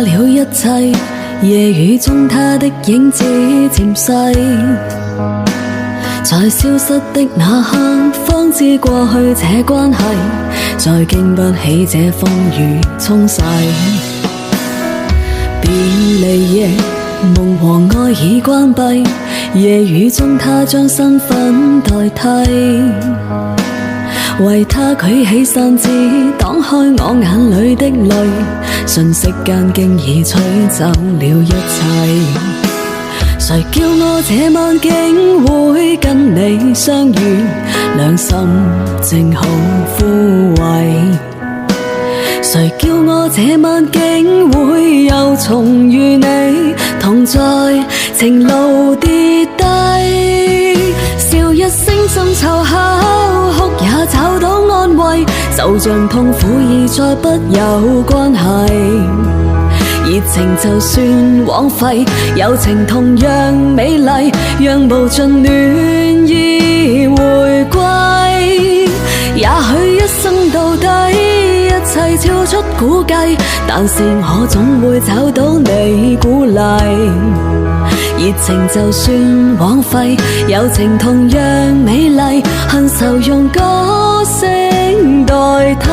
了一切，夜雨中他的影子漸細，在消失的那刻，方知過去這關係，再經不起這風雨沖洗。別離夜，夢和愛已關閉，夜雨中他將身份代替，為他舉起傘子擋開我眼裏的淚，瞬息間經已吹走了一切。誰叫我這晚竟會跟你相遇，兩心正好枯萎。誰叫我這晚竟會又重遇你，同在情路跌低，笑一聲深湊巧，哭也找到安慰，就像痛苦已再不有關係。熱情就算枉費，友情同樣美麗，讓無盡暖意回歸。也許一生到底，一切超出估計，但是我總會找到你鼓勵。熱情就算枉費，友情同樣美麗，恨愁用歌聲代替。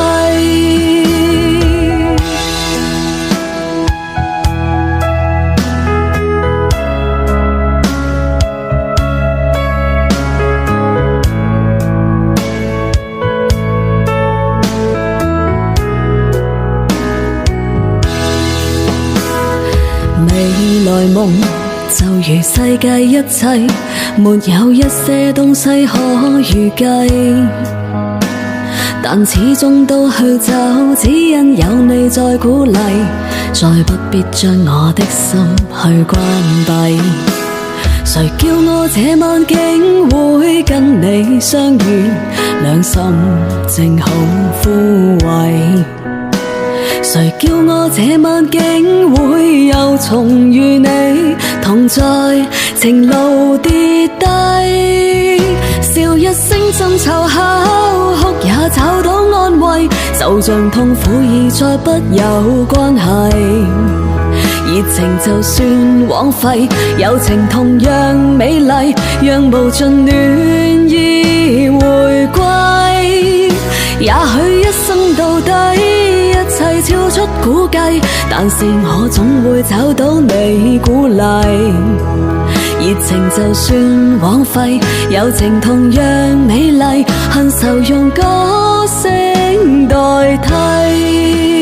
未來夢就如世界一切，沒有一些東西可預計，但始終都去走，只因有你在鼓勵，再不必將我的心去關閉。誰叫我這晚竟會跟你相遇，兩心正好枯萎。誰叫我這晚竟會又重遇你，同在情路跌低，笑一聲真湊巧，哭也找到安慰，就像痛苦已再不有關係。熱情就算枉費，友情同樣美麗，讓無盡暖意回歸。也許一生到底，一切超出估計，但是我總會找到你鼓勵。熱情就算枉費，友情同樣美麗，恨愁用歌聲代替。